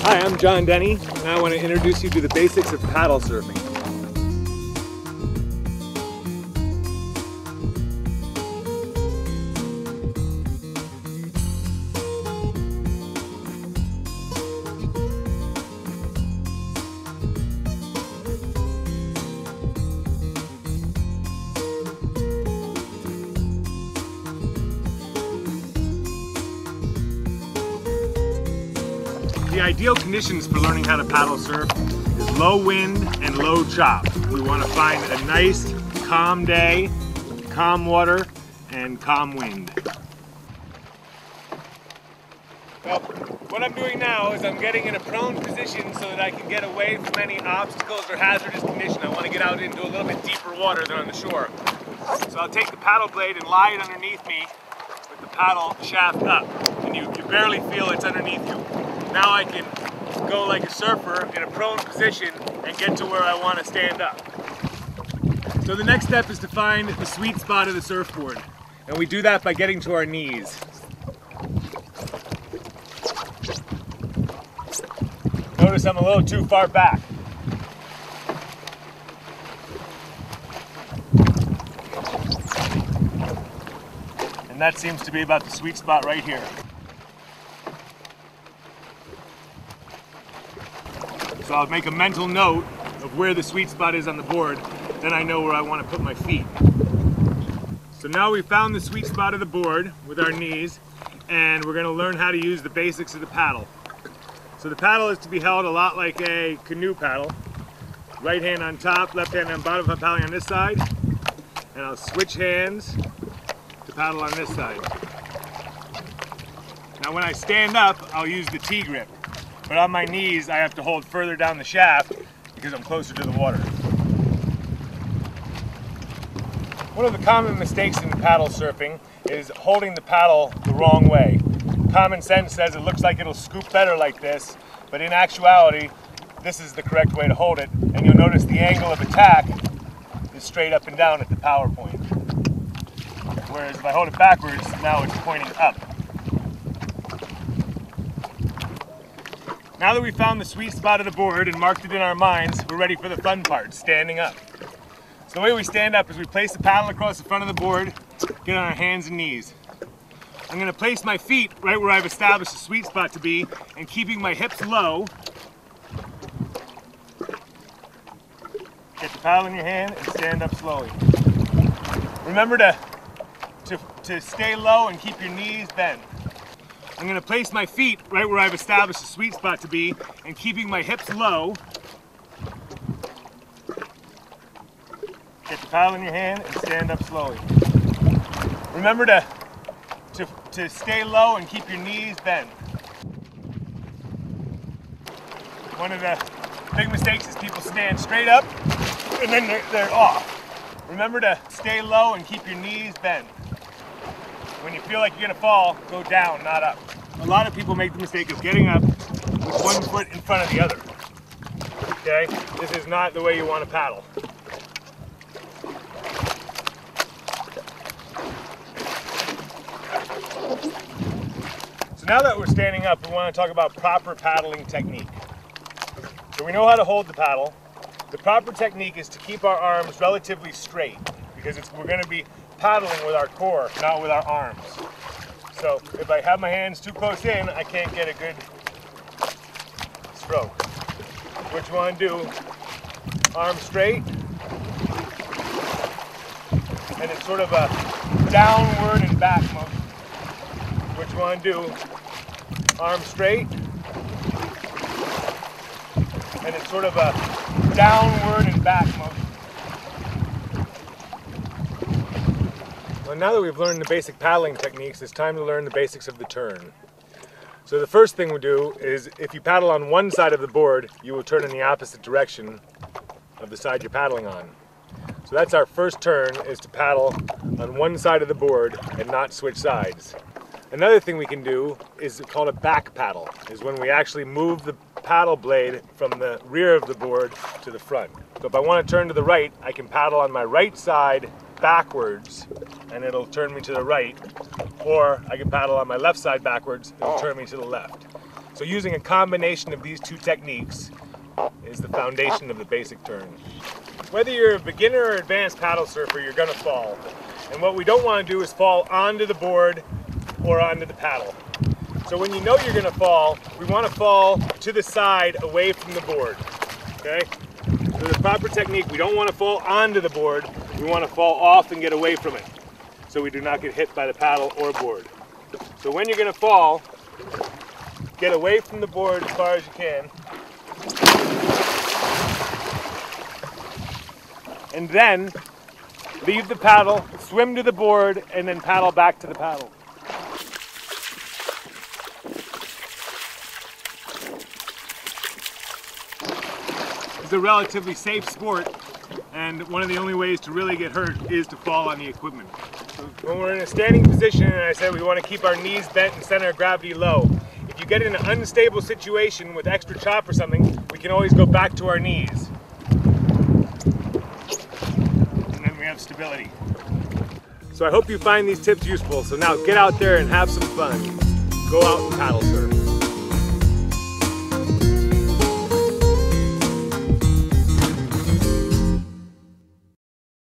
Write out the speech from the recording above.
Hi, I'm John Denny, and I want to introduce you to the basics of paddle surfing. The ideal conditions for learning how to paddle surf is low wind and low chop. We want to find a nice, calm day, calm water, and calm wind. Well, what I'm doing now is I'm getting in a prone position so that I can get away from any obstacles or hazardous condition. I want to get out into a little bit deeper water than on the shore. So I'll take the paddle blade and lie it underneath me with the paddle shaft up. And you barely feel it's underneath you. Now I can go like a surfer in a prone position and get to where I want to stand up. So the next step is to find the sweet spot of the surfboard. And we do that by getting to our knees. Notice I'm a little too far back. And that seems to be about the sweet spot right here. So I'll make a mental note of where the sweet spot is on the board, then I know where I want to put my feet. So now we've found the sweet spot of the board with our knees, and we're going to learn how to use the basics of the paddle. So the paddle is to be held a lot like a canoe paddle. Right hand on top, left hand on bottom if I'm paddling on this side, and I'll switch hands to paddle on this side. Now when I stand up, I'll use the T-grip. But on my knees, I have to hold further down the shaft because I'm closer to the water. One of the common mistakes in paddle surfing is holding the paddle the wrong way. Common sense says it looks like it'll scoop better like this, but in actuality, this is the correct way to hold it. And you'll notice the angle of attack is straight up and down at the power point. Whereas if I hold it backwards, now it's pointing up. Now that we've found the sweet spot of the board and marked it in our minds, we're ready for the fun part, standing up. So the way we stand up is we place the paddle across the front of the board, get on our hands and knees. I'm going to place my feet right where I've established the sweet spot to be, and keeping my hips low. Get the paddle in your hand and stand up slowly. Remember to stay low and keep your knees bent. I'm going to place my feet right where I've established the sweet spot to be, and keeping my hips low. Get the paddle in your hand and stand up slowly. Remember to stay low and keep your knees bent. One of the big mistakes is people stand straight up and then they're off. Remember to stay low and keep your knees bent. When you feel like you're going to fall, go down, not up. A lot of people make the mistake of getting up with one foot in front of the other. Okay? This is not the way you want to paddle. So now that we're standing up, we want to talk about proper paddling technique. So we know how to hold the paddle. The proper technique is to keep our arms relatively straight, because we're going to be paddling with our core, not with our arms. So if I have my hands too close in, I can't get a good stroke. What you want to do, arms straight, and it's sort of a downward and back motion. What you want to do, arms straight, and it's sort of a downward and back motion. Well, now that we've learned the basic paddling techniques, it's time to learn the basics of the turn. So the first thing we do is, if you paddle on one side of the board, you will turn in the opposite direction of the side you're paddling on. So that's our first turn, is to paddle on one side of the board and not switch sides. Another thing we can do is called a back paddle, is when we actually move the paddle blade from the rear of the board to the front. So if I want to turn to the right, I can paddle on my right side backwards and it'll turn me to the right, or I can paddle on my left side backwards, it'll turn me to the left. So So using a combination of these two techniques is the foundation of the basic turn. Whether you're a beginner or advanced paddle surfer, you're going to fall. And what we don't want to do is fall onto the board or onto the paddle. So when you know you're going to fall, we want to fall to the side away from the board. Okay? So the proper technique, we don't want to fall onto the board, we want to fall off and get away from it, so we do not get hit by the paddle or board. So when you're going to fall, get away from the board as far as you can, and then leave the paddle, swim to the board, and then paddle back to the paddle. It's a relatively safe sport, and one of the only ways to really get hurt is to fall on the equipment. So when we're in a standing position, and I said we want to keep our knees bent and center of gravity low, if you get in an unstable situation with extra chop or something, we can always go back to our knees. And then we have stability. So I hope you find these tips useful. So now get out there and have some fun. Go out and paddle surf.